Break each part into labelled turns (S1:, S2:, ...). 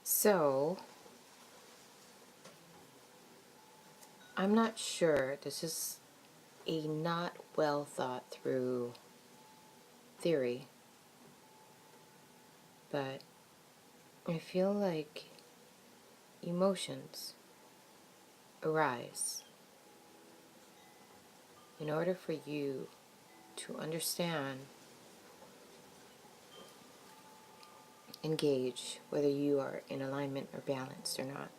S1: So, I'm not sure. This is a not well thought through theory, but I feel like emotions arise in order for you to understand, engage, whether you are in alignment or balanced or not.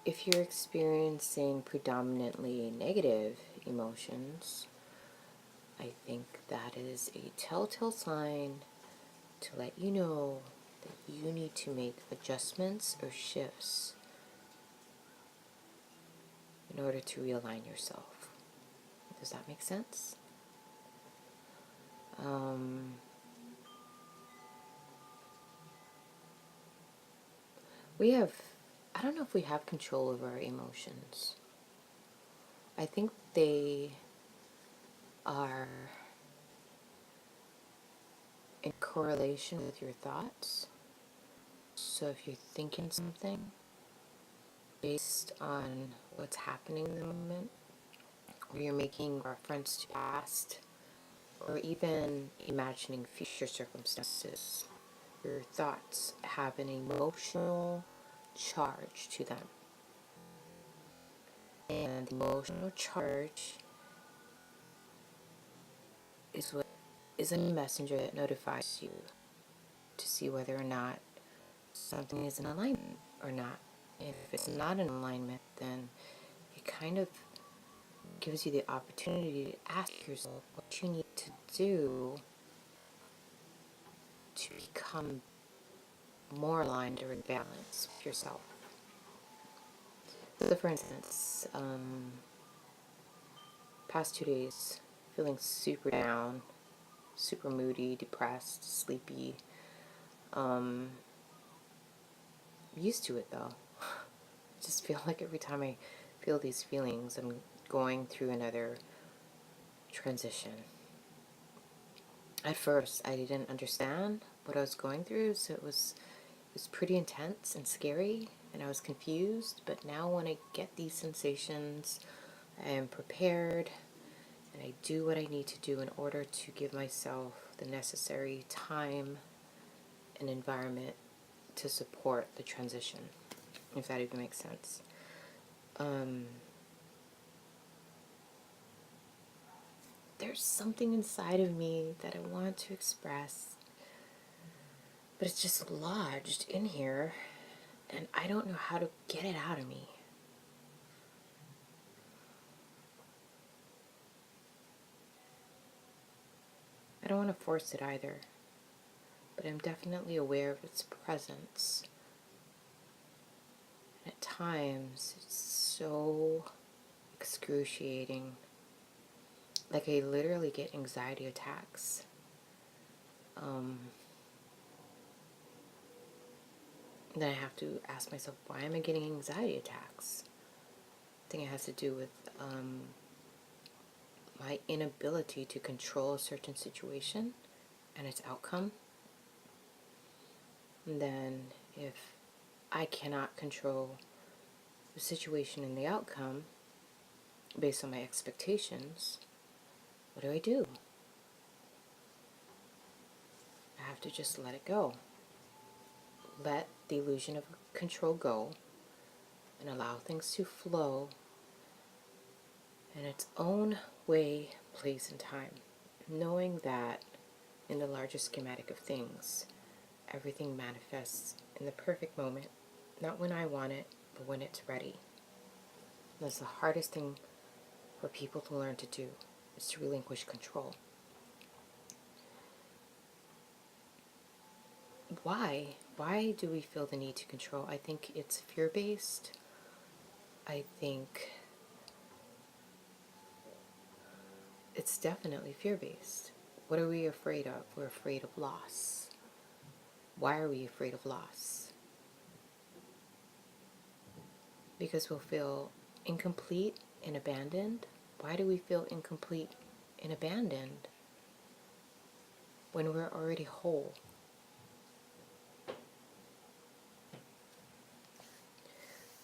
S1: If you're experiencing predominantly negative emotions, I think that is a telltale sign to let you know that you need to make adjustments or shifts in order to realign yourself. Does that make sense? We have, I don't know if we have control over our emotions. I think they are in correlation with your thoughts. So if you're thinking something based on what's happening in the moment, or you're making reference to past, or even imagining future circumstances, your thoughts have an emotional charge to them. And the emotional charge is what is a messenger that notifies you to see whether or not something is in alignment or not. And if it's not in alignment, then it kind of gives you the opportunity to ask yourself what you need to do to become more aligned or in balance with yourself. So for instance, past 2 days, feeling super down, super moody, depressed, sleepy. Used to it though. I just feel like every time I feel these feelings, I'm going through another transition. At first, I didn't understand what I was going through, so it was pretty intense and scary, and I was confused. But now when I get these sensations, I am prepared, and I do what I need to do in order to give myself the necessary time and environment to support the transition, if that even makes sense. There's something inside of me that I want to express, but it's just lodged in here, and I don't know how to get it out of me. I don't want to force it either, but I'm definitely aware of its presence. And at times, it's so excruciating. Like, I literally get anxiety attacks. Then I have to ask myself, why am I getting anxiety attacks? I think it has to do with my inability to control a certain situation and its outcome. And then if I cannot control the situation and the outcome based on my expectations, what do? I have to just let it go. Let the illusion of control go and allow things to flow in its own way, place, and time. Knowing that in the larger schematic of things, everything manifests in the perfect moment, not when I want it, but when it's ready. That's the hardest thing for people to learn to do, is to relinquish control. Why? Why do we feel the need to control? I think it's fear-based. I think it's definitely fear-based. What are we afraid of? We're afraid of loss. Why are we afraid of loss? Because we'll feel incomplete and abandoned. Why do we feel incomplete and abandoned when we're already whole?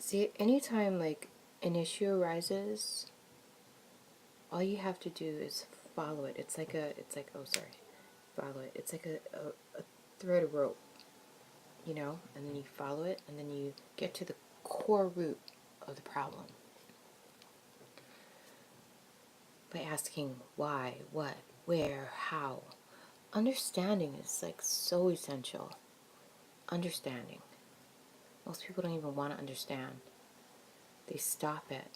S1: See, anytime like an issue arises, all you have to do is follow it. Oh, sorry, follow it. It's like a thread of rope, you know, and then you follow it, and then you get to the core root of the problem by asking why, what, where, how. Understanding is like so essential. Understanding. Most people don't even want to understand. They stop at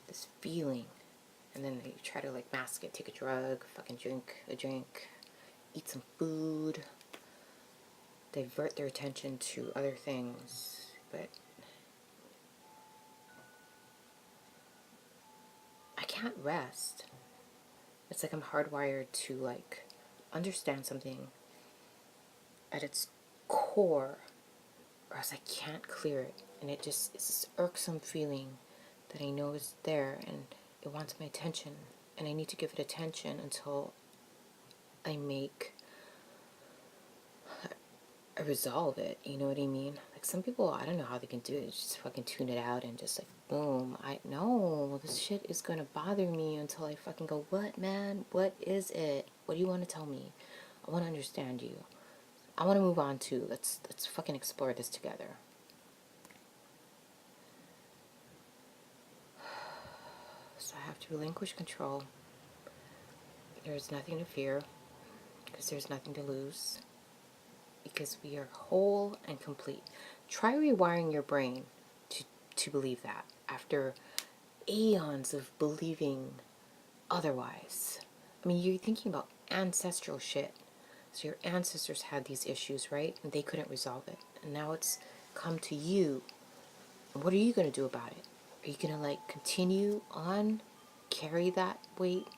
S1: this feeling, and then they try to like mask it. Take a drug, fucking drink a drink, eat some food, divert their attention to other things. But I can't rest. It's like I'm hardwired to like understand something at its core, or else I can't clear it. And it's this irksome feeling that I know is there, and it wants my attention, and I need to give it attention until I resolve it. You know what I mean? Like some people, I don't know how they can do it. Just fucking tune it out and just like boom. I know this shit is gonna bother me until I fucking go, what, man? What is it? What do you want to tell me? I want to understand you. I want to move on to let's fucking explore this together. So I have to relinquish control. There's nothing to fear because there's nothing to lose, because we are whole and complete. Try rewiring your brain to believe that after eons of believing otherwise. I mean, you're thinking about ancestral shit. So your ancestors had these issues, right? And they couldn't resolve it. And now it's come to you. And what are you going to do about it? Are you going to like continue on, carry that weight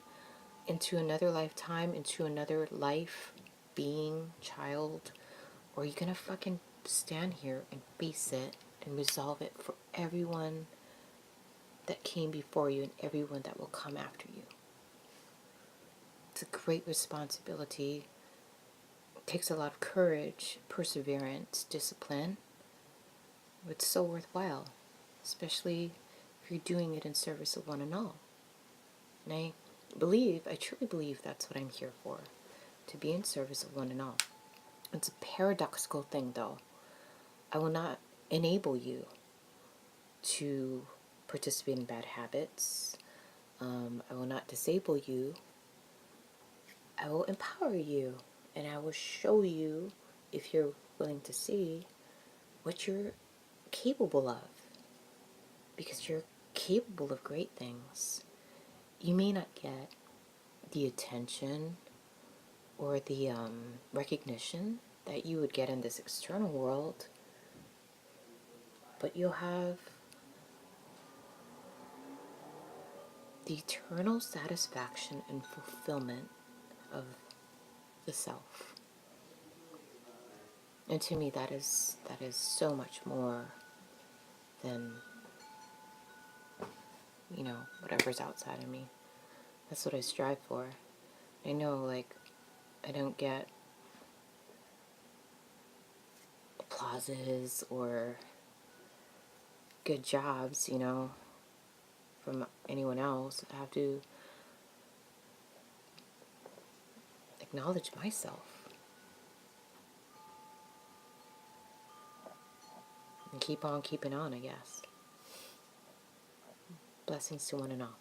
S1: into another lifetime, into another life, being, child? Or are you going to fucking stand here and face it and resolve it for everyone that came before you and everyone that will come after you? It's a great responsibility. It takes a lot of courage, perseverance, discipline. It's so worthwhile, especially if you're doing it in service of one and all. And I truly believe that's what I'm here for, to be in service of one and all. It's a paradoxical thing, though. I will not enable you to participate in bad habits. I will not disable you. I will empower you, and I will show you, if you're willing to see, what you're capable of, because you're capable of great things. You may not get the attention or the recognition that you would get in this external world, but you'll have the eternal satisfaction and fulfillment of the self. And to me, that is so much more than, you know, whatever's outside of me. That's what I strive for. I know, like, I don't get applauses or good jobs, you know, from anyone else. I have to acknowledge myself and keep on keeping on, I guess. Blessings to one and all.